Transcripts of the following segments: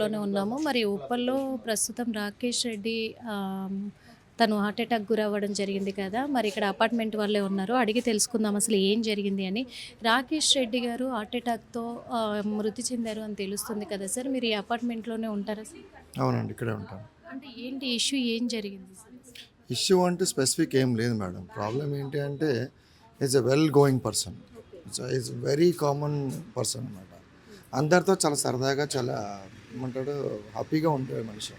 ఉప్పల్లోనే ఉన్నాము. మరి ఉప్పల్లో ప్రస్తుతం రాకేష్ రెడ్డి తను హార్ట్ అటాక్ గురవ్వడం జరిగింది కదా! మరి ఇక్కడ అపార్ట్‌మెంట్ వాళ్ళే ఉన్నారు. అడిగి తెలుసుకుందాం అసలు ఏం జరిగింది అని. రాకేష్ రెడ్డి గారు హార్ట్ అటాక్‌తో మృతి చెందారు అని తెలుస్తుంది కదా సార్! మీరు ఈ అపార్ట్‌మెంట్‌లోనే ఉంటారా సార్? అవునండి. ఇక్కడే ఉంటాను. అంటే ఏంటి ఇష్యూ ఏం జరిగింది సార్? ఇష్యూ అంటూ స్పెసిఫిక్ ఏం లేదు మేడం. ప్రాబ్లమ్ ఏంటి అంటే is a well going person. Is very common person అనమాట. అందరితో చాలా సరదాగా చాలా ఏమంటాడు హ్యాపీగా ఉంటాడు మనిషి.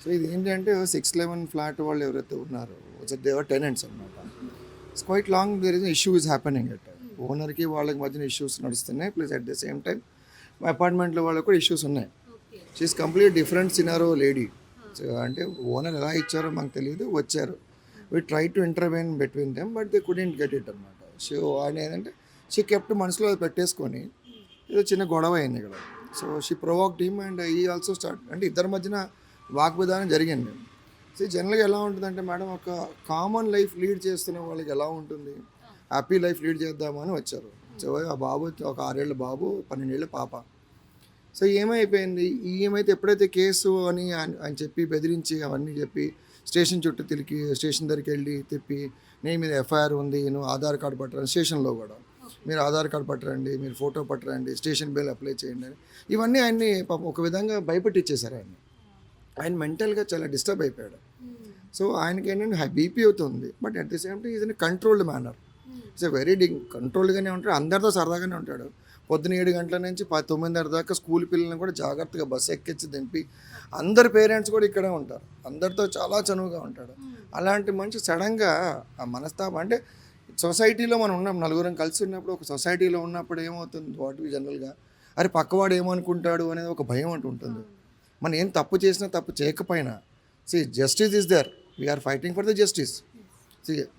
సో ఇది ఏంటంటే 611 ఫ్లాట్ వాళ్ళు ఎవరైతే ఉన్నారో దేవర్ టెనెంట్స్ అనమాట. It's quite long there is issue is happening at ఓనర్కి వాళ్ళకి మధ్యన ఇష్యూస్ నడుస్తున్నాయి. Plus at the same time అపార్ట్మెంట్లో వాళ్ళకి కూడా ఇష్యూస్ ఉన్నాయి. She is complete different scenario lady. So అంటే ఓనర్ ఎలా ఇచ్చారో మాకు తెలియదు, వచ్చారు. We try to intervene between them but they couldn't get it అనమాట. సో ఆయన ఏంటంటే షీ కెప్ట్ మనసులో పెట్టేసుకొని ఏదో చిన్న గొడవ అయింది ఇక్కడ. So she provoked him and ఈ ఆల్సో స్టార్ట్ అంటే ఇద్దరి మధ్యన వాగ్విధానం జరిగింది. సో జనరల్గా ఎలా ఉంటుందంటే మేడం ఒక కామన్ లైఫ్ లీడ్ చేస్తున్న వాళ్ళకి ఎలా ఉంటుంది, హ్యాపీ లైఫ్ లీడ్ చేద్దామని వచ్చారు. సో ఆ బాబు ఒక 6 ఏళ్ళ బాబు, 12 ఏళ్ళ పాప. సో ఏమైపోయింది, ఏమైతే ఎప్పుడైతే కేసు అని ఆయన చెప్పి బెదిరించి అవన్నీ చెప్పి స్టేషన్ చుట్టూ తిరిగి స్టేషన్ దగ్గరికి వెళ్ళి తిప్పి నేను మీద ఎఫ్ఐఆర్ ఉంది, నువ్వు ఆధార్ కార్డు పట్టరండి, స్టేషన్లో కూడా మీరు ఆధార్ కార్డు పట్టరండి, మీరు ఫోటో పట్టరండి, స్టేషన్ బిల్ అప్లై చేయండి అని ఇవన్నీ ఆయన్ని పాపం ఒక విధంగా భయపెట్టించేశారు ఆయన్ని. ఆయన మెంటల్గా చాలా డిస్టర్బ్ అయిపోయాడు. సో ఆయనకి ఏంటంటే బీపీ అవుతుంది, but at the same time is in controlled manner. It's very కంట్రోల్డ్గానే ఉంటాడు, అందరితో సరదాగానే ఉంటాడు. పొద్దున 7 గంటల నుంచి 9:30 దాకా స్కూల్ పిల్లల్ని కూడా జాగ్రత్తగా బస్సు ఎక్కించి దింపి అందరి పేరెంట్స్ కూడా ఇక్కడే ఉంటారు, అందరితో చాలా చనువుగా ఉంటాడు. అలాంటి మనిషి సడన్గా ఆ మనస్తాపం అంటే సొసైటీలో మనం ఉన్నాం, నలుగురం కలిసి ఉన్నప్పుడు ఒక సొసైటీలో ఉన్నప్పుడు ఏమవుతుంది వాట్ జనరల్గా అరే పక్కవాడు ఏమనుకుంటాడు అనేది ఒక భయం అంటూ ఉంటుంది. మనం ఏం తప్పు చేసినా తప్పు చేయకపోయినా justice is there, we are fighting for the justice.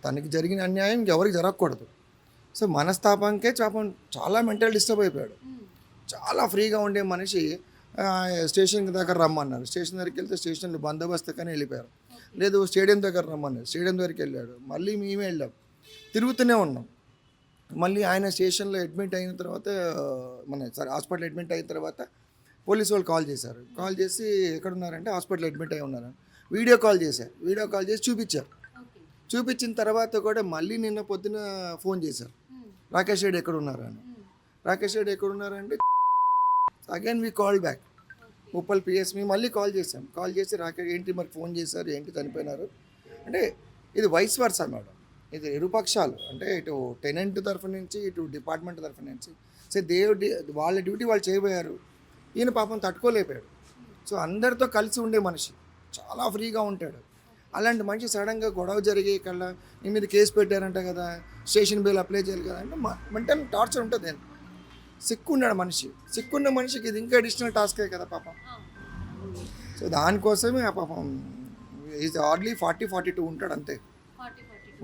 తనకి జరిగిన అన్యాయం ఇంకెవరికి జరగకూడదు. సో మనస్తాపానికే చాలా మెంటల్ డిస్టర్బ్ అయిపోయాడు. చాలా ఫ్రీగా ఉండే మనిషి స్టేషన్ దగ్గర రమ్మన్నారు, స్టేషన్ దగ్గరికి వెళ్తే స్టేషన్లో బందోబస్తు కానీ వెళ్ళిపోయారు. లేదు స్టేడియం దగ్గర రమ్మన్నారు, స్టేడియం దగ్గరికి వెళ్ళాడు. మళ్ళీ మేమే వెళ్ళాం, తిరుగుతూనే ఉన్నాం. మళ్ళీ ఆయన స్టేషన్లో అడ్మిట్ అయిన తర్వాత హాస్పిటల్ అడ్మిట్ అయిన తర్వాత పోలీసు వాళ్ళు కాల్ చేశారు. కాల్ చేసి ఎక్కడున్నారంటే హాస్పిటల్ అడ్మిట్ అయి ఉన్నారని వీడియో కాల్ చేశారు. వీడియో కాల్ చేసి చూపించారు. చూపించిన తర్వాత కూడా మళ్ళీ నిన్న పొద్దున ఫోన్ చేశారు, రాకేష్ రెడ్డి ఎక్కడ ఉన్నారు అని. రాకేష్ రెడ్డి ఎక్కడ ఉన్నారంటే again we call back Uppal PS మేము మళ్ళీ కాల్ చేశాం. కాల్ చేసి రాకేష్ ఏంటి మరి ఫోన్ చేశారు, ఏంటి చనిపోయినారు అంటే ఇది వైస్ వర్సా మేడం. ఇది ఇరుపక్షాలు అంటే ఇటు టెనెంట్ తరఫు నుంచి ఇటు డిపార్ట్మెంట్ తరఫు నుంచి. సో వాళ్ళ డ్యూటీ వాళ్ళు చేయబోయారు, ఈయన పాపం తట్టుకోలేకపోయాడు. సో అందరితో కలిసి ఉండే మనిషి, చాలా ఫ్రీగా ఉంటాడు. అలాంటి మనిషి సడన్గా గొడవ జరిగి కల్లా నీ మీద కేసు పెట్టారంట కదా, స్టేషన్ బిల్ అప్లై చేయాలి కదా అంటే మెంటల్ టార్చర్ ఉంటుంది. సిక్కున్నాడు మనిషి, సిక్కున్న మనిషికి ఇది ఇంకా అడిషనల్ టాస్కే కదా పాపం. సో దానికోసమే ఆ పాపం ఈజ్ హార్డ్లీ 40-42 ఉంటాడు అంతే.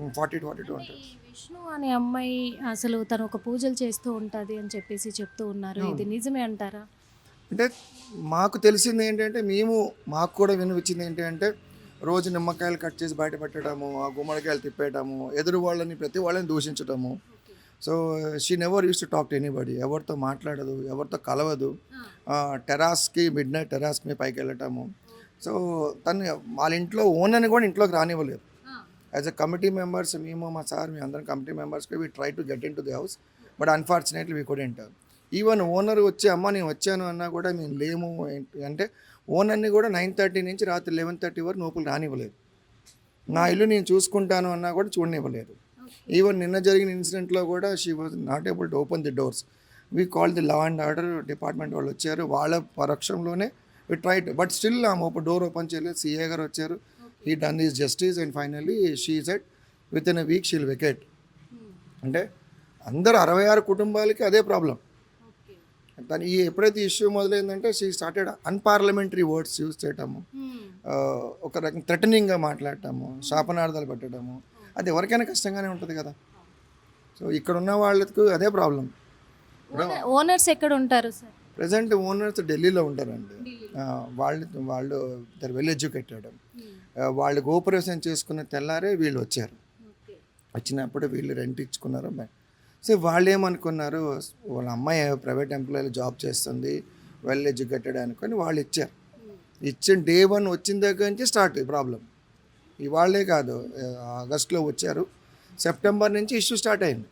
40-42 ఉంటాడు. విష్ణు అనే అమ్మాయి అసలు తను ఒక పూజలు చేస్తూ ఉంటుంది అని చెప్పేసి చెప్తూ ఉన్నారు, ఇది నిజమే అంటారా? అంటే మాకు తెలిసింది ఏంటంటే మాకు కూడా వినిపించింది ఏంటంటే రోజు నిమ్మకాయలు కట్ చేసి బయట పెట్టడము, ఆ గుమ్మడికాయలు తిప్పేయటము, ఎదురు వాళ్ళని ప్రతి వాళ్ళని దూషించటము. So she never use to talk to anybody, ఎవరితో మాట్లాడదు, ఎవరితో కలవదు. టెరాస్కి మిడ్ నైట్ టెరాస్కి మీద పైకి వెళ్ళటము. సో తను వాళ్ళ ఇంట్లో ఓనర్ని కూడా ఇంట్లోకి రానివ్వలేదు. యాజ్ అ కమిటీ మెంబర్స్ మా సార్ అందరం కమిటీ మెంబర్స్కి we try to get in to the house, but unfortunately we couldn't. Even owner వచ్చి అమ్మ నేను వచ్చాను అన్నా కూడా మేము లేము అంటే ఓనర్ని కూడా 9:30 నుంచి రాత్రి 11:30 వరకు లోపల రానివ్వలేదు. నా ఇల్లు నేను చూసుకుంటాను అన్నా కూడా చూడనివ్వలేదు. ఈవెన్ నిన్న జరిగిన ఇన్సిడెంట్లో కూడా she was not able to open the doors. We call the law and order department వాళ్ళు వచ్చారు, వాళ్ళ పరోక్షంలోనే వి ట్రైడ్, బట్ స్టిల్ ఆమె డోర్ ఓపెన్ చేయలేదు. సిఏ గారు వచ్చారు, he done this justice and finally she said within a week she'll vacate. అంటే అందరు 66 కుటుంబాలకి అదే ప్రాబ్లం. దాని ఎప్పుడైతే ఇష్యూ మొదలైందంటే she started unparliamentary words use చేయటము, ఒక రకం థ్రెటనింగ్గా మాట్లాడటము, శాపనార్థాలు పెట్టడము. అది ఎవరికైనా కష్టంగానే ఉంటుంది కదా. సో ఇక్కడ ఉన్న వాళ్ళకు అదే ప్రాబ్లం. ఓనర్స్ ఎక్కడ ఉంటారు సార్? ప్రజెంట్ ఓనర్స్ ఢిల్లీలో ఉంటారండి. వాళ్ళు దర్ వెల్ ఎడ్యుకేటెడ్. వాళ్ళు కోఆపరేషన్ చేసుకున్న తెల్లారే వీళ్ళు వచ్చారు. వచ్చినప్పుడు వీళ్ళు రెంట్ ఇచ్చుకున్నారు. సో వాళ్ళు ఏమనుకున్నారు, వాళ్ళ అమ్మాయి ప్రైవేట్ ఎంప్లాయీలో జాబ్ చేస్తుంది, వెల్ ఎడ్యుకేటెడ్ అనుకొని వాళ్ళు ఇచ్చారు. ఇచ్చిన డే 1 వచ్చిన దగ్గర నుంచి స్టార్ట్ ప్రాబ్లం. ఇవాళ్ళే కాదు, ఆగస్టులో వచ్చారు, సెప్టెంబర్ నుంచి ఇష్యూ స్టార్ట్ అయింది.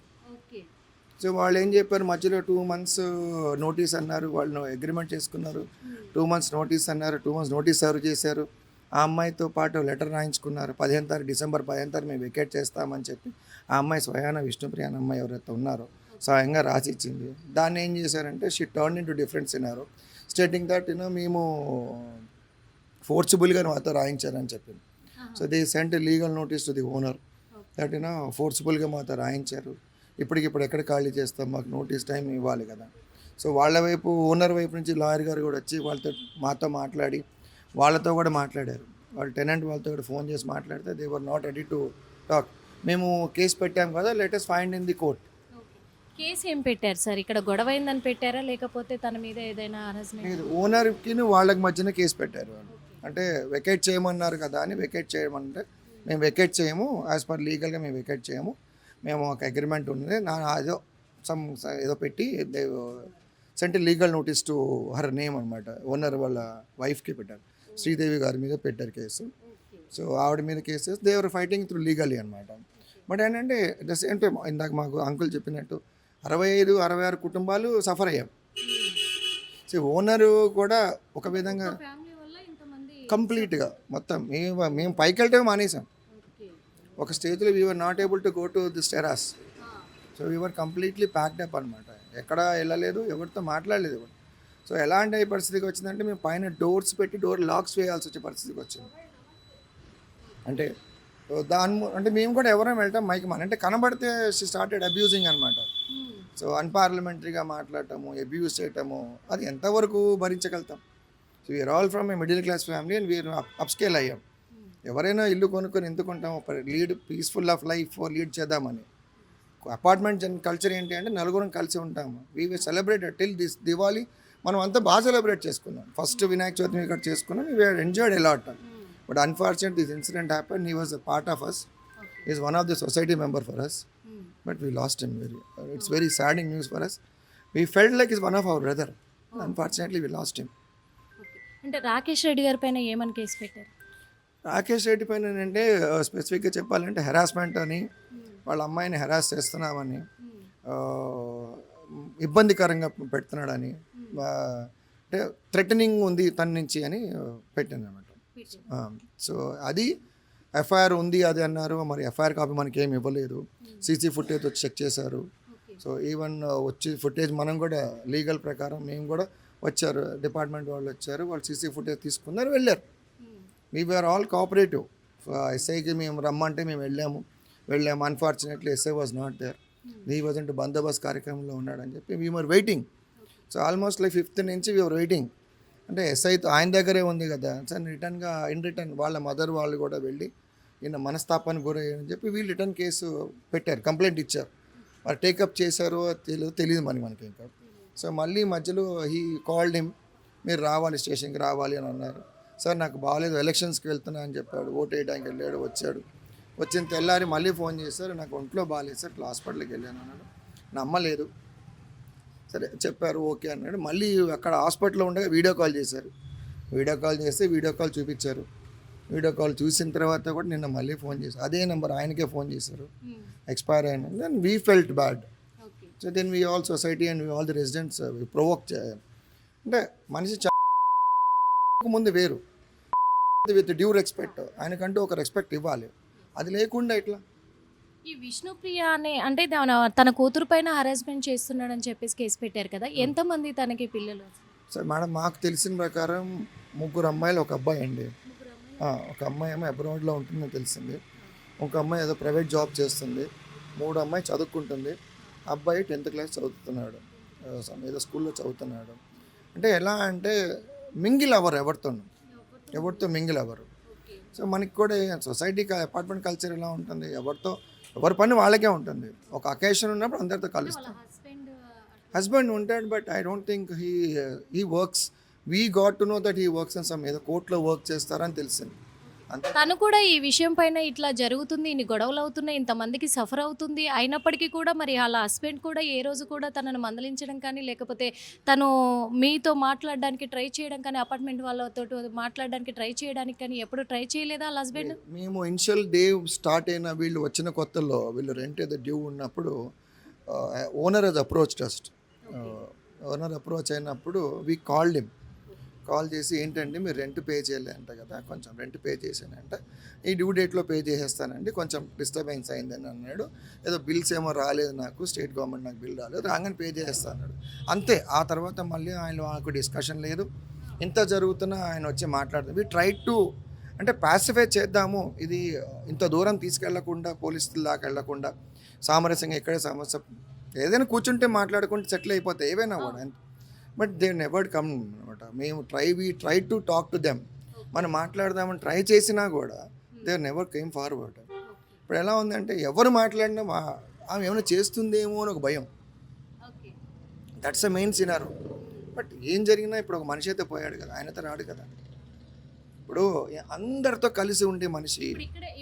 సో వాళ్ళు ఏం చెప్పారు, మధ్యలో 2 months నోటీస్ అన్నారు, వాళ్ళు అగ్రిమెంట్ చేసుకున్నారు. 2 months నోటీస్ అన్నారు, 2 months నోటీస్ సర్వ్ చేశారు. ఆ అమ్మాయితో పాటు లెటర్ రాయించుకున్నారు, 15 తారీఖు డిసెంబర్ 15 తారీఖు మేము వెకేట్ చేస్తామని చెప్పి. ఆ అమ్మాయి స్వయాన విష్ణుప్రియ అనే అమ్మాయి ఎవరైతే ఉన్నారో స్వయంగా రాసి ఇచ్చింది. దాన్ని ఏం చేశారంటే she turn in to different scenario stating that మేము ఫోర్సిబుల్గా మాతో రాయించారని చెప్పింది. So they sent legal notice to the owner that ఫోర్సిబుల్గా మాతో రాయించారు. ఇప్పటికిప్పుడు ఎక్కడ ఖాళీ చేస్తాం, మాకు నోటీస్ టైం ఇవ్వాలి కదా. సో వాళ్ళ వైపు, ఓనర్ వైపు నుంచి లాయర్ గారు కూడా వచ్చి వాళ్ళతో మాతో మాట్లాడి వాళ్ళతో కూడా మాట్లాడారు. వాళ్ళు టెనెంట్ వాళ్ళతో కూడా ఫోన్ చేసి మాట్లాడితే they were not ready to talk. మేము కేసు పెట్టాం కదా, latest find in the court. కేసు ఏం పెట్టారు సార్? ఇక్కడ గొడవ అయిందని పెట్టారా, లేకపోతే తన మీద ఏదైనా హరాస్మెంట్? లేదు, ఓనర్కి వాళ్ళకి మధ్యన కేసు పెట్టారు వాళ్ళు. అంటే వెకేట్ చేయమన్నారు కదా అని వెకేట్ చేయమంటే మేము వెకేట్ చేయము, యాజ్ పర్ లీగల్గా మేము వెకేట్ చేయము, మేము ఒక అగ్రిమెంట్ ఉంది ఏదో ఏదో పెట్టి sent legal notice to her name అనమాట. ఓనర్ వాళ్ళ వైఫ్కి పెట్టారు, శ్రీదేవి గారి మీద పెట్టారు కేసు. సో ఆవిడ మీద కేసు దేవర్ ఫైటింగ్ త్రూ లీగలీ అనమాట. బట్ ఏంటంటే ద సేమ్ టైం ఇందాక మాకు అంకుల్ చెప్పినట్టు 65-66 కుటుంబాలు సఫర్ అయ్యాం. సో ఓనరు కూడా ఒక విధంగా కంప్లీట్గా మొత్తం మేము పైకి వెళ్ళటమే మానేసాం. ఒక స్టేజ్లో we are not able to go to this terrace. So we are completely packed up అనమాట. ఎక్కడ వెళ్ళలేదు, ఎవరితో మాట్లాడలేదు ఎవరు. సో ఎలాంటి పరిస్థితికి వచ్చిందంటే మేము పైన డోర్స్ పెట్టి డోర్ లాక్స్ వేయాల్సి వచ్చే పరిస్థితికి వచ్చింది. అంటే అంటే మేము కూడా ఎవరైనా వెళ్తాం మైక్ అంటే కనబడితే షీ స్టార్టెడ్ అబ్యూజింగ్ అనమాట. సో అన్పార్లమెంటరీగా మాట్లాడటము, అబ్యూజ్ చేయటము, అది ఎంతవరకు భరించగలుగుతాం. So we are all from a middle class family and we are upscale అయ్యాం. ఎవరైనా ఇల్లు కొనుక్కొని ఎందుకుంటాం, ఒక lead peaceful of life lead చేద్దామని. అపార్ట్మెంట్ కల్చర్ ఏంటి అంటే నలుగురం కలిసి ఉంటాము. We celebrated till this Diwali మనం అంతా బాగా సెలబ్రేట్ చేసుకున్నాం. ఫస్ట్ వినాయక చవితి ఇక్కడ చేసుకున్నాం, we enjoyed a lot. But unfortunate this incident happen. He was a part of us, is one of the society member for us, but we lost him. It's very sadding news for us. We felt like is one of our brother. Unfortunately we lost him. అంటే రాకేష్ రెడ్డి గారి పైన ఏమని case పెట్టారు? రాకేష్ రెడ్డి పైన అంటే స్పెసిఫిక్గా చెప్పాలంటే harassment అని, వాళ్ళ అమ్మాయిని హెరాస్ చేస్తున్నామని, ఇబ్బందికరంగా పెడుతున్నాడని, అంటే థ్రెటనింగ్ ఉంది తన నుంచి అని పెట్టాను అనమాట. సో అది ఎఫ్ఐఆర్ ఉంది అది అన్నారు. మరి ఎఫ్ఐఆర్ కాపీ మనకి ఏమి ఇవ్వలేదు. సీసీ ఫుటేజ్ వచ్చి చెక్ చేశారు. సో ఈవెన్ వచ్చి ఫుటేజ్ మనం కూడా లీగల్ ప్రకారం మేము కూడా వచ్చారు, డిపార్ట్మెంట్ వాళ్ళు వచ్చారు, వాళ్ళు సీసీ ఫుటేజ్ తీసుకున్నారు, వెళ్ళారు. We are all cooperative. ఎస్ఐకి మేము రమ్మంటే మేము వెళ్ళాము. Unfortunately SI was not there. He wasn't బందోబస్తు కార్యక్రమంలో ఉన్నాడని చెప్పి we are waiting. So almost like 5th నుంచి వీఆర్ వెయిటింగ్. అంటే ఎస్ఐతో ఆయన దగ్గరే ఉంది కదా సార్, ఇన్ రిటర్న్ వాళ్ళ మదర్ వాళ్ళు కూడా వెళ్ళి ఈయన మనస్తాపానికి గురయ్యారని చెప్పి వీళ్ళు రిటర్న్ కేసు పెట్టారు, కంప్లైంట్ ఇచ్చారు. మరి టేకప్ చేశారో తెలియదు మనకి ఇంకా. సో మళ్ళీ మధ్యలో హీ కాల్డ్ హిమ్, మీరు రావాలి స్టేషన్కి రావాలి అని అన్నారు. సార్ నాకు బాగాలేదు, ఎలక్షన్స్కి వెళ్తున్నా అని చెప్పాడు. ఓటు వేయడానికి వెళ్ళాడు, వచ్చాడు. వచ్చిన తెల్లారి మళ్ళీ ఫోన్ చేశారు, నాకు ఒంట్లో బాగాలేదు సార్, హాస్పిటల్కి వెళ్ళాను అన్నాడు. నమ్మలేదు. సరే చెప్పారు, ఓకే అన్నాడు. మళ్ళీ అక్కడ హాస్పిటల్లో ఉండగా వీడియో కాల్ చేశారు. వీడియో కాల్ చూపించారు. వీడియో కాల్ చూసిన తర్వాత కూడా నిన్న మళ్ళీ ఫోన్ చేశారు, అదే నెంబర్ ఆయనకే ఫోన్ చేశారు. ఎక్స్పైర్ అయిన then we felt bad. So then we all society and we all the residents provoke చేయాలి. అంటే మనిషి ముందు వేరు, విత్ డ్యూ రెస్పెక్ట్, ఆయనకంటూ ఒక రెస్పెక్ట్ ఇవ్వాలి. అది లేకుండా ఇట్లా ఈ విష్ణుప్రియ అనే అంటే తన కూతురు పైన హరాస్మెంట్ చేస్తున్నాడని చెప్పేసి కేసు పెట్టారు కదా, ఎంతమంది తనకి పిల్లలు? సార్ మేడం, మాకు తెలిసిన ప్రకారం 3 అమ్మాయిలు 1 అబ్బాయి అండి. ఒక అమ్మాయి ఏమో అబ్రాడ్లో ఉంటుందని తెలిసింది, ఒక అమ్మాయి ఏదో ప్రైవేట్ జాబ్ చేస్తుంది, 3 అమ్మాయి చదువుకుంటుంది, అబ్బాయి 10th క్లాస్ చదువుతున్నాడు, ఏదో స్కూల్లో చదువుతున్నాడు. అంటే ఎలా అంటే మింగిల్ అవ్వరు, ఎవరితో మింగిల్ అవ్వరు. సో మనకి కూడా సొసైటీకి అపార్ట్మెంట్ కల్చర్ ఎలా ఉంటుంది, ఎవరి పని వాళ్ళకే ఉంటుంది. ఒక అకేషన్ ఉన్నప్పుడు అందరితో కలుస్తాం. హస్బెండ్ ఉంటాడు, but I don't think he works. We got to know that he works in some ఏదో కోర్టులో వర్క్ చేస్తారని తెలిసింది. అంతే. తను కూడా ఈ విషయం పైన ఇట్లా జరుగుతుంది, ఇన్ని గొడవలు అవుతున్నాయి, ఇంతమందికి సఫర్ అవుతుంది. అయినప్పటికీ కూడా మరి ఆళ్ళ హస్బెండ్ కూడా ఏ రోజు కూడా తనను మందలించడం కానీ, లేకపోతే తను మీతో మాట్లాడడానికి ట్రై చేయడం కానీ, అపార్ట్మెంట్ వాళ్ళతోటి మాట్లాడడానికి ట్రై చేయడానికి కానీ ఎప్పుడు ట్రై చేయలేదా ఆళ్ళ హస్బెండ్? మేము ఇనిషియల్ డే స్టార్ట్ అయిన వీళ్ళు వచ్చిన కొత్తల్లో వీళ్ళు రెంట్ ఏదో డ్యూ ఉన్నప్పుడు ఓనర్ హెస్ అప్రోచ్డ్ అస్. ఓనర్ అప్రోచ్ అయినప్పుడు వీ కాల్డ్ హిమ్. కాల్ చేసి ఏంటంటే మీరు రెంట్ పే చేయలేదంట కదా, కొంచెం రెంట్ పే చేశానంట, ఈ డ్యూ డేట్లో పే చేసేస్తానండి, కొంచెం డిస్టర్బెన్స్ అయిందని అన్నాడు. ఏదో బిల్స్ ఏమో రాలేదు, నాకు స్టేట్ గవర్నమెంట్ నాకు బిల్ రాలేదు, రాగానే పే చేసేస్తా అన్నాడు. అంతే. ఆ తర్వాత మళ్ళీ ఆయన మాకు డిస్కషన్ లేదు. ఇంత జరుగుతున్నా ఆయన వచ్చి మాట్లాడుతుంది. వీ ట్రై టు అంటే పాసిఫై చేద్దాము, ఇది ఇంత దూరం తీసుకెళ్లకుండా, పోలీసుల దాకా వెళ్లకుండా సామరస్యంగా ఇక్కడే సమస్య ఏదైనా కూర్చుంటే మాట్లాడుకుంటే సెటిల్ అయిపోతాయి ఏవైనా కూడా. బట్ దే నెవర్ కమ్ అనమాట. మేము try to talk to them. మనం మాట్లాడదామని ట్రై చేసినా కూడా దే నెవర్ కేమ్ ఫార్వర్డ్. ఇప్పుడు ఎలా ఉందంటే ఎవరు మాట్లాడినా ఆమె ఏమైనా చేస్తుందేమో అని ఒక భయం. That's a main సినారో. బట్ ఏం జరిగినా ఇప్పుడు ఒక మనిషి అయితే పోయాడు కదా, ఆయనతో రాడు కదా. ఇప్పుడు అందరితో కలిసి ఉండే మనిషి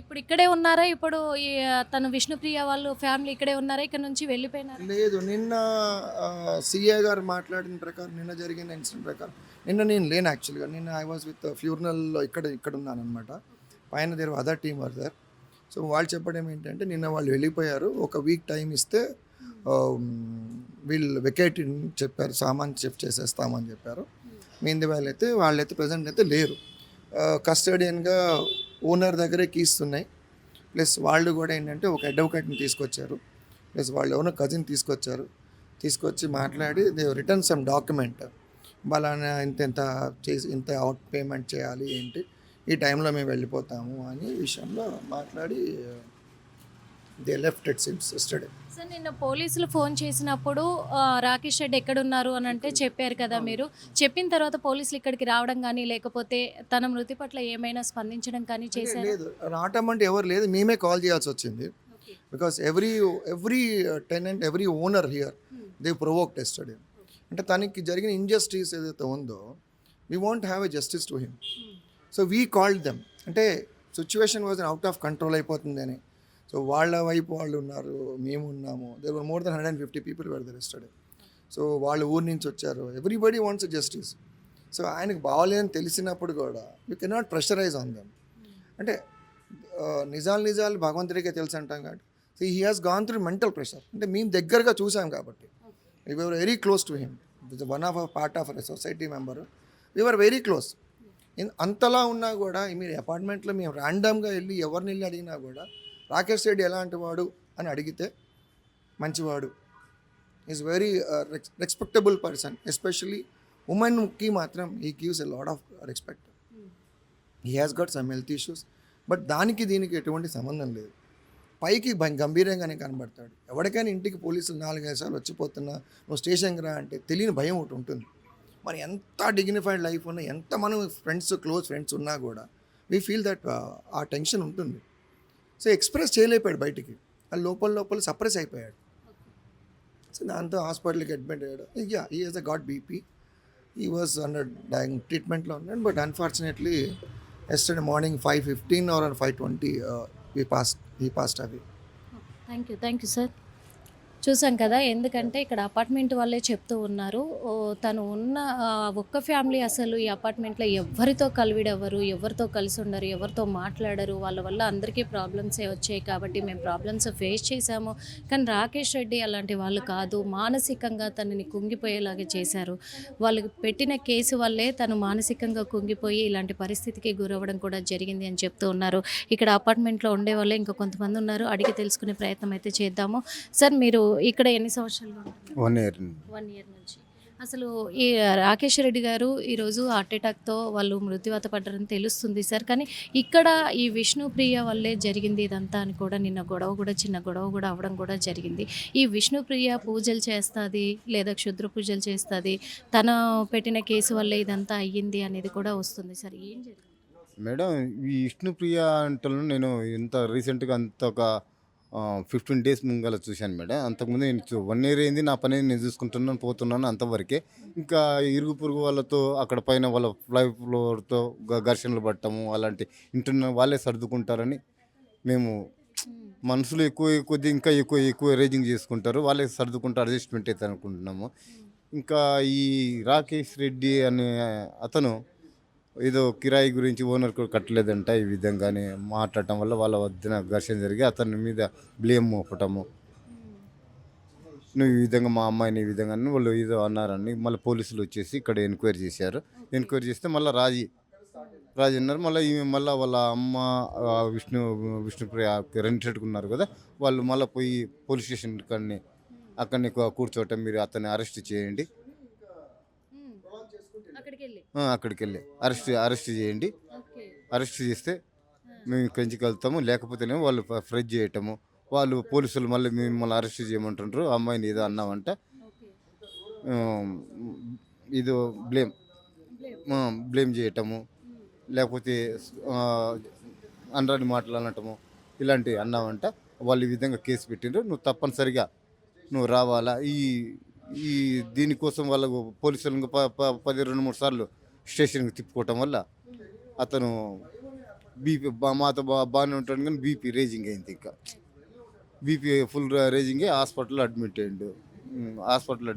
ఇప్పుడు ఇక్కడే ఉన్నారా? ఇప్పుడు ఈ తను విష్ణుప్రియ వాళ్ళు ఫ్యామిలీ ఇక్కడే ఉన్నారా? ఇక్కడ నుంచి వెళ్ళిపోయినారా? లేదు. నిన్న సిఏ గారు మాట్లాడిన ప్రకారం, నిన్న జరిగిన ఇన్సిడెంట్ ప్రకారం, నిన్న నేను లేను యాక్చువల్గా. నిన్న ఐ వాజ్ విత్ ఫ్యూనరల్లో ఇక్కడ ఉన్నాను అనమాట. పైన their other team were there. So వాళ్ళు చెప్పడం ఏంటంటే నిన్న వాళ్ళు వెళ్ళిపోయారు, ఒక వీక్ టైం ఇస్తే వీళ్ళు వెకేట్ చెప్పారు, సామాన్ షిఫ్ట్ చేసేస్తామని చెప్పారు. మీంది వాళ్ళైతే ప్రజెంట్ అయితే లేరు. కస్టడియన్గా ఓనర్ దగ్గరే కీస్ ఉన్నాయి. ప్లస్ వాళ్ళు కూడా ఏంటంటే ఒక అడ్వకేట్ని తీసుకొచ్చారు, ప్లస్ వాళ్ళు ఎవరో కజిన్ తీసుకొచ్చి మాట్లాడి దే రిటర్న్ సమ్ డాక్యుమెంట్, బలానా ఇంత అవుట్ పేమెంట్ చేయాలి ఏంటి, ఈ టైంలో మేము వెళ్ళిపోతాము అని విషయంలో మాట్లాడి they left it since yesterday. Sir నిన్న పోలీసులు ఫోన్ చేసినప్పుడు రాకేష్ రెడ్డి ఎక్కడున్నారు అని అంటే చెప్పారు కదా మీరు. చెప్పిన తర్వాత పోలీసులు ఇక్కడికి రావడం కానీ, లేకపోతే తన మృతి పట్ల ఏమైనా స్పందించడం కానీ చేశారు? లేదు, రావటం అంటే ఎవరు లేదు, మేమే కాల్ చేయాల్సి వచ్చింది. Because every tenant, every owner here they provoked yesterday. అంటే తనకి జరిగిన ఇంజస్టిస్ ఏదైతే ఉందో we want have a justice to him. So we called them. అంటే situation was out of control అయిపోతుంది అని. సో వాళ్ళ వైపు వాళ్ళు ఉన్నారు, మేము ఉన్నాము. There were more than 150 people were there yesterday. So వాళ్ళు ఊరి నుంచి వచ్చారు. Everybody wants justice. సో ఆయనకు బాగాలేదని తెలిసినప్పుడు కూడా you cannot pressurise on them. అంటే నిజాలు భగవంతుడికే తెలుసు అంటాం కాబట్టి. So he has gone through mental pressure. అంటే మేము దగ్గరగా చూసాం కాబట్టి we were very close to him. One of a part of a society member. We were very close. అంతలా ఉన్నా కూడా మీరు అపార్ట్మెంట్లో మేము ర్యాండమ్గా వెళ్ళి ఎవరిని వెళ్ళి అడిగినా కూడా రాకేష్ రెడ్డి ఎలాంటి వాడు అని అడిగితే మంచివాడు, is very respectable person. Especially ఉమెన్కి మాత్రం he gives a lot of respect. He has gut some health issues, but దీనికి ఎటువంటి సంబంధం లేదు. పైకి గంభీరంగానే కనబడతాడు. ఎవరికైనా ఇంటికి పోలీసులు 4-5 సార్లు వచ్చిపోతున్నా నువ్వు స్టేషన్కి రా అంటే తెలియని భయం ఒకటి ఉంటుంది. మరి ఎంత డిగ్నిఫైడ్ లైఫ్ ఉన్నా, ఎంత మనం క్లోజ్ ఫ్రెండ్స్ ఉన్నా కూడా వీ ఫీల్ దట్ ఆ టెన్షన్ ఉంటుంది. సో ఎక్స్ప్రెస్ చేయలేపాడు బయటికి, అది లోపల సప్రెస్ అయిపోయాడు. సో దాంతో హాస్పిటల్కి అడ్మిట్ అయ్యాడు. He has a got BP. He was under ట్రీట్మెంట్లో ఉన్నాడు. But unfortunately yesterday morning 5:15 or 5:20 he passed away. Thank you sir. చూసాం కదా, ఎందుకంటే ఇక్కడ అపార్ట్మెంట్ వాళ్ళే చెప్తూ ఉన్నారు, తను ఉన్న ఒక్క ఫ్యామిలీ అసలు ఈ అపార్ట్మెంట్లో ఎవరితో కలివిడెవరు, ఎవరితో కలిసి ఉండరు, ఎవరితో మాట్లాడరు, వాళ్ళ వల్ల అందరికీ ప్రాబ్లమ్సే వచ్చాయి కాబట్టి మేము ప్రాబ్లమ్స్ ఫేస్ చేశాము. కానీ రాకేష్ రెడ్డి అలాంటి వాళ్ళు కాదు, మానసికంగా తనని కుంగిపోయేలాగా చేశారు. వాళ్ళకి పెట్టిన కేసు వల్లే తను మానసికంగా కుంగిపోయి ఇలాంటి పరిస్థితికి గురవ్వడం కూడా జరిగింది అని చెప్తూ ఉన్నారు. ఇక్కడ అపార్ట్మెంట్లో ఉండే వాళ్ళే ఇంకా కొంతమంది ఉన్నారు, అడిగి తెలుసుకునే ప్రయత్నం అయితే చేద్దాము. సార్ మీరు ఇక్కడ ఎన్ని సంవత్సరాలు? 1 year. 1 year నుంచి. అసలు ఈ రాకేష్ రెడ్డి గారు ఈరోజు హార్ట్ అటాక్తో వాళ్ళు మృత్యువాత పడ్డారని తెలుస్తుంది సార్. కానీ ఇక్కడ ఈ విష్ణుప్రియ వల్లే జరిగింది ఇదంతా అని కూడా నిన్న చిన్న గొడవ కూడా అవ్వడం కూడా జరిగింది. ఈ విష్ణుప్రియ పూజలు చేస్తుంది లేదా క్షుద్ర పూజలు చేస్తుంది, తన పెట్టిన కేసు వల్లే ఇదంతా అయ్యింది అనేది కూడా వస్తుంది సార్. ఏం జరిగింది మేడం, ఈ విష్ణుప్రియ అంటలను నేను ఇంత రీసెంట్గా అంత ఒక 15 డేస్ ముంగల చూశాను మేడం. అంతకుముందు నేను 1 ఇయర్ అయింది. నా పని నేను చూసుకుంటున్నాను, పోతున్నాను అంతవరకే. ఇంకా ఇరుగు పొరుగు వాళ్ళతో అక్కడ పైన వాళ్ళ ఫ్లై ఫ్లోర్‌తో ఘర్షణలు పడటము అలాంటి ఇంటున్న వాళ్ళే సర్దుకుంటారని మేము మనుషులు ఎక్కువ కొద్దీ ఇంకా ఎక్కువ రేజింగ్ చేసుకుంటారు. వాళ్ళే సర్దుకుంటూ అడ్జస్ట్‌మెంట్ అయితారు అనుకుంటున్నాము. ఇంకా ఈ రాకేష్ రెడ్డి అనే అతను ఏదో కిరాయి గురించి ఓనర్‌కు కట్టలేదంట. ఈ విధంగానే మాట్లాడటం వల్ల వాళ్ళ మధ్యన ఘర్షణ జరిగి అతని మీద బ్లేమ్ మోపటము. నువ్వు ఈ విధంగా మా అమ్మాయిని ఈ విధంగా అని వాళ్ళు ఏదో అన్నారని మళ్ళీ పోలీసులు వచ్చేసి ఇక్కడ ఎంక్వైరీ చేశారు. ఎంక్వైరీ చేస్తే మళ్ళీ రాజీ అన్నారు. మళ్ళీ ఈమె మళ్ళీ వాళ్ళ అమ్మ విష్ణుప్రియ రెంటెడ్‌కి ఉన్నారు కదా! వాళ్ళు మళ్ళీ పోయి పోలీస్ స్టేషన్ అక్కడనే కూర్చోవటం, మీరు అతన్ని అరెస్ట్ చేయండి. అక్కడికెళ్ళి అక్కడికెళ్ళి అరెస్ట్ చేయండి. ఓకే. అరెస్ట్ చేస్తే మేము ఇక్కడి నుంచి వెళ్తాము, లేకపోతేనేమో వాళ్ళు ఫ్రెజ్ చేయటము. వాళ్ళు పోలీసులు మళ్ళీ మిమ్మల్ని అరెస్ట్ చేయమంటుండ్రు, అమ్మాయిని ఏదో అన్నామంట. ఓకే. ఆహ్, ఇదో బ్లేమ్ బ్లేమ్ చేయటము, లేకపోతే అనరాని మాటలు అనటము ఇలాంటివి అన్నామంట. వాళ్ళు ఈ విధంగా కేసు పెట్టిండ్రు. నువ్వు తప్పనిసరిగా నువ్వు రావాలా. ఈ ఈ దీనికోసం వాళ్ళకు పోలీసులు ఇంక 2, 3 సార్లు స్టేషన్‌కి తిప్పుకోవటం వల్ల అతను బీపీ మాతో బాగానే ఉంటాడు కానీ బీపీ రేజింగ్ అయింది ఇంకా. బీపీ ఫుల్ రేజింగ్ అయ్యి హాస్పిటల్‌లో అడ్మిట్ అయ్యిండు. హాస్పిటల్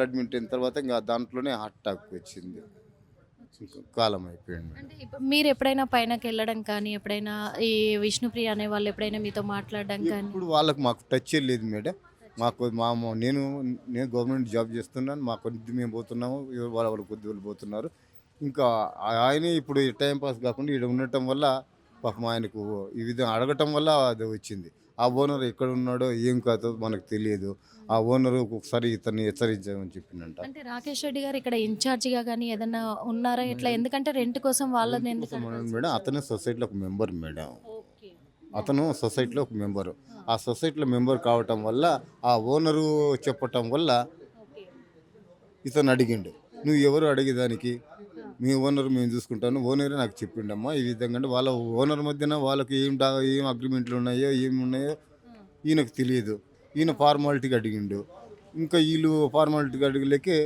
అడ్మిట్ అయిన తర్వాత ఇంకా దాంట్లోనే హార్ట్ అటాక్ వచ్చింది. ఇంకా కాలం అయిపోయింది. అంటే మీరు ఎప్పుడైనా పైనకెళ్ళడం కానీ, ఎప్పుడైనా ఈ విష్ణుప్రియ అనే వాళ్ళు ఎప్పుడైనా మీతో మాట్లాడడం కానీ? ఇప్పుడు మాకు టచ్చే లేదు మేడం. నేను గవర్నమెంట్ జాబ్ చేస్తున్నాను. మా కొద్ది మేము పోతున్నాము. వాళ్ళ కొద్ది వాళ్ళు పోతున్నారు. ఇంకా ఆయనే ఇప్పుడు టైం పాస్ కాకుండా ఈడ ఉండటం వల్ల పాపం ఆయనకు ఈ విధంగా అడగటం వల్ల అది వచ్చింది. ఆ ఓనర్ ఎక్కడ ఉన్నాడో ఏం కాదో మనకు తెలియదు. ఆ ఓనరు ఒకసారి ఇతన్ని హెచ్చరించామని చెప్పిండంట. అంటే రాకేష్ రెడ్డి గారు ఇక్కడ ఇన్ఛార్జిగా కానీ ఏదన్నా ఉన్నారా ఇట్లా? ఎందుకంటే రెంట్ కోసం వాళ్ళని ఎందుకు మేడం అతనే సొసైటీలో ఒక మెంబర్ మేడం. ఓకే. అతను సొసైటీలో ఒక మెంబరు. ఆ సొసైటీలో మెంబర్ కావటం వల్ల ఆ ఓనరు చెప్పటం వల్ల ఓకే. ఇతను అడిగిండు. నువ్వు ఎవరు అడిగేదానికి? మీ ఓనర్ మేము చూసుకుంటాను. ఓనరే నాకు చెప్పిండమ్మా ఈ విధంగా. అంటే వాళ్ళ ఓనర్ మధ్యన వాళ్ళకి ఏం అగ్రిమెంట్లు ఉన్నాయో ఏమి ఉన్నాయో ఈయనకు తెలియదు. ఈయన ఫార్మాలిటీగా అడిగిండు. ఇంకా వీళ్ళు ఫార్మాలిటీగా అడిగలేకే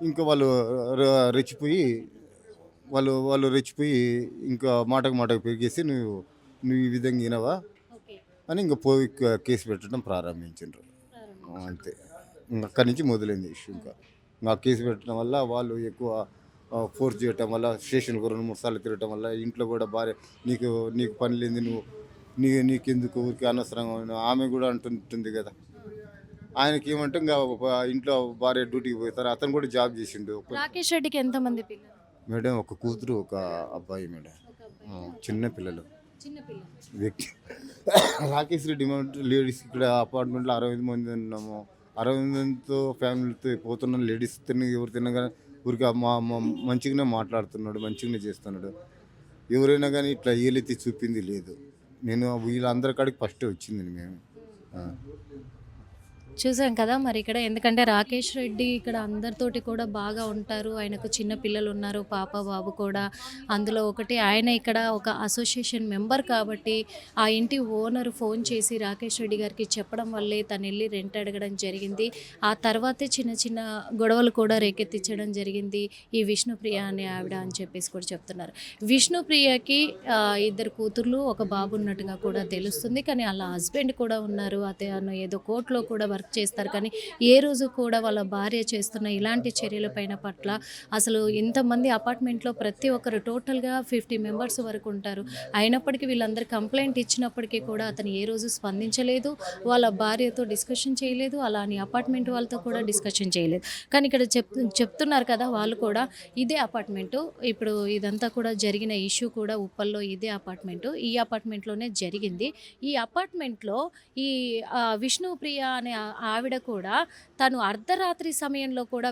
ఇంకా రెచ్చిపోయి రెచ్చిపోయి ఇంకా మాటకు పెరిగేసి నువ్వు ఈ విధంగా వినవా ఓకే. అని ఇంకా పోయి కేసు పెట్టడం ప్రారంభించిండ్రు. అంతే. అక్కడి నుంచి మొదలైంది ఇష్యూ. ఇంకా కేసు పెట్టడం వల్ల వాళ్ళు ఎక్కువ ఫోర్స్ చేయటం వల్ల స్టేషన్కి 2, 3 సార్లు తిరగటం వల్ల ఇంట్లో కూడా భార్య నీకు పని లేని నీకెందుకు ఊరికి అనవసరంగా ఆమె కూడా అంటుంటుంది కదా. ఆయనకి ఏమంటే ఇంకా ఇంట్లో భార్య డ్యూటీకి పోతారు. అతను కూడా జాబ్ చేసిండు. రాకేష్ రెడ్డికి ఎంతమంది పిల్లలు? మేడం ఒక కూతురు ఒక అబ్బాయి మేడం. ఒక అబ్బాయి. చిన్న పిల్లలు. చిన్న పిల్లలు. వ్యక్తి రాకేష్ రెడ్డి లేడీస్ ఇక్కడ అపార్ట్మెంట్లో 60 మంది ఉన్నాము. 60 మందితో ఫ్యామిలీతో పోతున్న లేడీస్తో ఎవరు తిన్నా కానీ ఊరికి మంచిగానే మాట్లాడుతున్నాడు, మంచిగానే చేస్తున్నాడు. ఎవరైనా కానీ ఇట్లా ఏలెత్తి చూపింది లేదు. నేను వీళ్ళందరి కాడికి ఫస్టే వచ్చింది మేము. చూసాం కదా మరి ఇక్కడ. ఎందుకంటే రాకేష్ రెడ్డి ఇక్కడ అందరితోటి కూడా బాగా ఉంటారు. ఆయనకు చిన్న పిల్లలు ఉన్నారు, పాప బాబు కూడా. అందులో ఒకటి ఆయన ఇక్కడ ఒక అసోసియేషన్ మెంబర్ కాబట్టి ఆ ఇంటి ఓనర్ ఫోన్ చేసి రాకేష్ రెడ్డి గారికి చెప్పడం వల్లే తను వెళ్ళి రెంట్ అడగడం జరిగింది. ఆ తర్వాతే చిన్న చిన్న గొడవలు కూడా రేకెత్తించడం జరిగింది ఈ విష్ణుప్రియ అనే ఆవిడ అని చెప్పేసి కూడా చెప్తున్నారు. విష్ణుప్రియకి 2 కూతుర్లు, ఒక బాబు ఉన్నట్టుగా కూడా తెలుస్తుంది. కానీ వాళ్ళ హస్బెండ్ కూడా ఉన్నారు. అతను ఏదో కోర్టులో కూడా వర్క్ చేస్తారు. కానీ ఏ రోజు కూడా వాళ్ళ భార్య చేస్తున్న ఇలాంటి చర్యలపైన పట్ల అసలు ఇంతమంది అపార్ట్మెంట్లో ప్రతి ఒక్కరు టోటల్గా 50 మెంబర్స్ వరకు ఉంటారు. అయినప్పటికీ వీళ్ళందరూ కంప్లైంట్ ఇచ్చినప్పటికీ కూడా అతను ఏ రోజు స్పందించలేదు. వాళ్ళ భార్యతో డిస్కషన్ చేయలేదు. అలా అని అపార్ట్మెంట్ వాళ్ళతో కూడా డిస్కషన్ చేయలేదు. కానీ ఇక్కడ చెప్తున్నారు కదా వాళ్ళు కూడా, ఇదే అపార్ట్మెంటు. ఇప్పుడు ఇదంతా కూడా జరిగిన ఇష్యూ కూడా ఉప్పల్లో ఇదే అపార్ట్మెంటు. ఈ అపార్ట్మెంట్లోనే జరిగింది. ఈ అపార్ట్మెంట్లో ఈ విష్ణుప్రియ అనే ఆవిడ కూడా తను అర్ధరాత్రి సమయంలో కూడా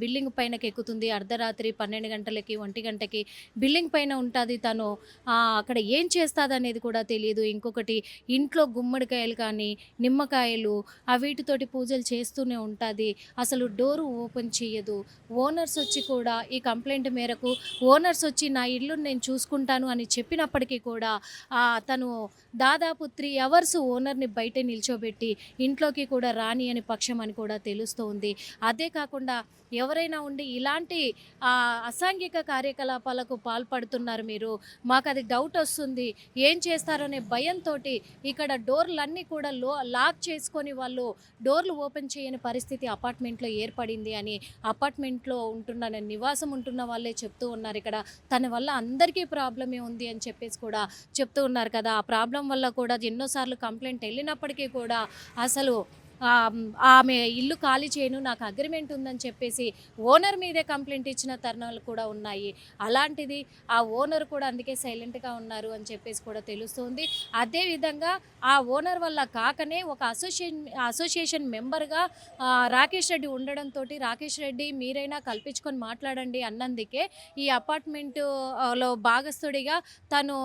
బిల్డింగ్ పైనకి ఎక్కుతుంది. అర్ధరాత్రి 12 గంటలకి 1 గంటకి బిల్డింగ్ పైన ఉంటుంది. తను అక్కడ ఏం చేస్తుందనేది కూడా తెలియదు. ఇంకొకటి ఇంట్లో గుమ్మడికాయలు కానీ నిమ్మకాయలు వీటితోటి పూజలు చేస్తూనే ఉంటుంది. అసలు డోరు ఓపెన్ చేయదు. ఓనర్స్ వచ్చి కూడా ఈ కంప్లైంట్ మేరకు ఓనర్స్ వచ్చి నా ఇల్లు నేను చూసుకుంటాను అని చెప్పినప్పటికీ కూడా తను దాదాపు 3 అవర్స్ ఓనర్ని బయట నిల్చోబెట్టి ఇంట్లోకి కూడా రాని అని పక్షం అని కూడా తెలుస్తోంది. అదే కాకుండా ఎవరైనా ఉండి ఇలాంటి అసాంఘిక కార్యకలాపాలకు పాల్పడుతున్నారు మీరు, మాకు అది డౌట్ వస్తుంది, ఏం చేస్తారనే భయంతో ఇక్కడ డోర్లన్నీ కూడా లాక్ చేసుకొని వాళ్ళు డోర్లు ఓపెన్ చేయని పరిస్థితి అపార్ట్మెంట్లో ఏర్పడింది అని అపార్ట్మెంట్లో నివాసం ఉంటున్న వాళ్ళే చెప్తూ ఉన్నారు. ఇక్కడ తన వల్ల అందరికీ ప్రాబ్లమే ఉంది అని చెప్పేసి కూడా చెప్తూ ఉన్నారు కదా. ఆ ప్రాబ్లం వల్ల కూడా ఎన్నోసార్లు కంప్లైంట్ వెళ్ళినప్పటికీ కూడా అసలు ఆమె ఇల్లు ఖాళీ చేయను, నాకు అగ్రిమెంట్ ఉందని చెప్పేసి ఓనర్ మీదే కంప్లైంట్ ఇచ్చిన తరుణాలు కూడా ఉన్నాయి. అలాంటిది ఆ ఓనర్ కూడా అందుకే సైలెంట్గా ఉన్నారు అని చెప్పేసి కూడా తెలుస్తుంది. అదేవిధంగా ఆ ఓనర్ వల్ల కాకనే ఒక అసోసియేషన్ మెంబర్గా రాకేష్ రెడ్డి ఉండడంతో రాకేష్ రెడ్డి మీరైనా కల్పించుకొని మాట్లాడండి అన్నందుకే ఈ అపార్ట్మెంట్లో భాగస్థుడిగా తను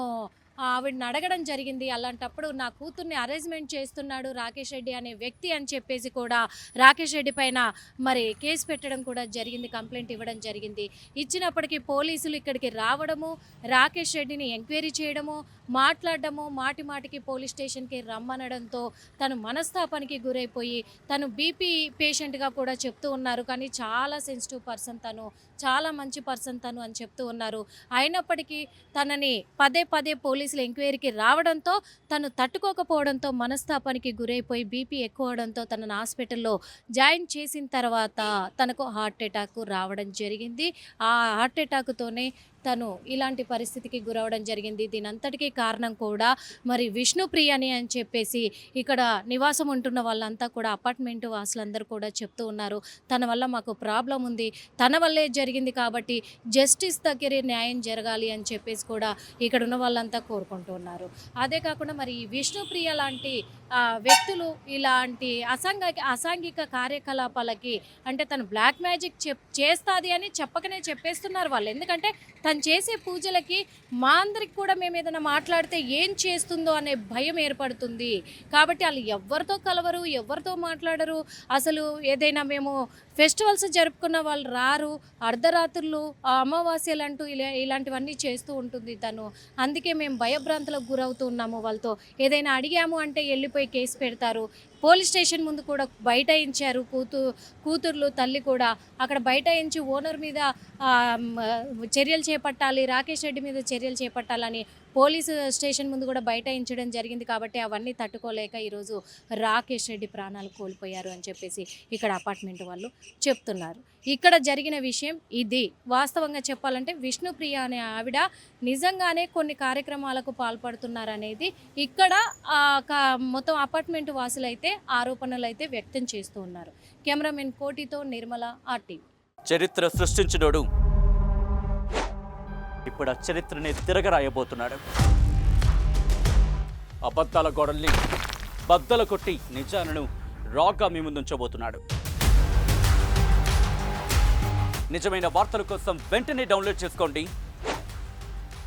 ఆవిడని అడగడం జరిగింది. అలాంటప్పుడు నా కూతుర్ని అరేంజ్మెంట్ చేస్తున్నాడు రాకేష్ రెడ్డి అనే వ్యక్తి అని చెప్పేసి కూడా రాకేష్ రెడ్డి పైన మరి కేసు పెట్టడం కూడా జరిగింది, కంప్లైంట్ ఇవ్వడం జరిగింది. ఇచ్చినప్పటికీ పోలీసులు ఇక్కడికి రావడము, రాకేష్ రెడ్డిని ఎంక్వైరీ చేయడము, మాట్లాడడము, మాటికి పోలీస్ స్టేషన్కి రమ్మనడంతో తను మనస్తాపానికి గురైపోయి తను బీపీ పేషెంట్గా కూడా చెప్తూ ఉన్నారు. కానీ చాలా సెన్సిటివ్ పర్సన్ తను, చాలా మంచి పర్సన్ తను అని చెప్తూ ఉన్నారు. అయినప్పటికీ తనని పదే పోలీసులు ఎంక్వైరీకి రావడంతో తను తట్టుకోకపోవడంతో మనస్తాపానికి గురైపోయి బీపీ ఎక్కువ అవడంతో తనను హాస్పిటల్లో జాయిన్ చేసిన తర్వాత తనకు హార్ట్ అటాక్ రావడం జరిగింది. ఆ హార్ట్ అటాక్తోనే తను ఇలాంటి పరిస్థితికి గురవడం జరిగింది. దీనంతటికీ కారణం కూడా మరి విష్ణుప్రియని అని చెప్పేసి ఇక్కడ నివాసం ఉంటున్న వాళ్ళంతా కూడా అపార్ట్మెంట్ వాసులందరూ కూడా చెప్తూ ఉన్నారు. తన వల్ల మాకు ప్రాబ్లం ఉంది, తన వల్లే జరిగింది కాబట్టి జస్టిస్ దగ్గరే న్యాయం జరగాలి అని చెప్పేసి కూడా ఇక్కడ ఉన్న వాళ్ళంతా కోరుకుంటూ ఉన్నారు. అదే కాకుండా మరి ఈ విష్ణుప్రియ లాంటి వ్యక్తులు ఇలాంటి అసాంఘిక కార్యకలాపాలకి అంటే తను బ్లాక్ మ్యాజిక్ చేస్తుంది అని చెప్పకనే చెప్పేస్తున్నారు వాళ్ళు. ఎందుకంటే తను చేసే పూజలకి మా అందరికి కూడా మేము ఏదైనా మాట్లాడితే ఏం చేస్తుందో అనే భయం ఏర్పడుతుంది. కాబట్టి వాళ్ళు ఎవరితో కలవరు, ఎవరితో మాట్లాడరు. అసలు ఏదైనా మేము ఫెస్టివల్స్ జరుపుకున్న వాళ్ళు రారు, అర్ధరాత్రులు అమావాస్యలంటూ ఇలాంటివన్నీ చేస్తూ ఉంటుంది తను. అందుకే మేము భయభ్రాంతులకు గురవుతూ ఉన్నాము. వాళ్ళతో ఏదైనా అడిగాము అంటే వెళ్ళిపోయి కేసు పెడతారు. పోలీస్ స్టేషన్ ముందు కూడా బైఠాయించారు కూతుర్లు తల్లి కూడా. అక్కడ బైఠాయించి ఓనర్ మీద చర్యలు చేపట్టాలి, రాకేష్ రెడ్డి మీద చర్యలు చేపట్టాలని పోలీసు స్టేషన్ ముందు కూడా బైఠాయించడం జరిగింది. కాబట్టి అవన్నీ తట్టుకోలేక ఈరోజు రాకేష్ రెడ్డి ప్రాణాలు కోల్పోయారు అని చెప్పేసి ఇక్కడ అపార్ట్మెంట్ వాళ్ళు చెప్తున్నారు. ఇక్కడ జరిగిన విషయం ఇది. వాస్తవంగా చెప్పాలంటే విష్ణుప్రియ అనే ఆవిడ నిజంగానే కొన్ని కార్యక్రమాలకు పాల్పడుతున్నారనేది ఇక్కడ మొత్తం అపార్ట్మెంట్ వాసులైతే ఆరోపణలు అయితే వ్యక్తం చేస్తూ ఉన్నారు. కెమెరామెన్ కోటితో నిర్మల, RTV. చరిత్ర సృష్టించినోడు ఇప్పుడు ఆ చరిత్రని తిరగరాయబోతున్నాడు. అబద్ధాల గోడల్ని బద్దలు కొట్టి నిజాలను రాగా మీ ముందుంచబోతున్నాడు. నిజమైన వార్తల కోసం వెంటనే డౌన్లోడ్ చేసుకోండి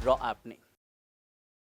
రా యాప్ని.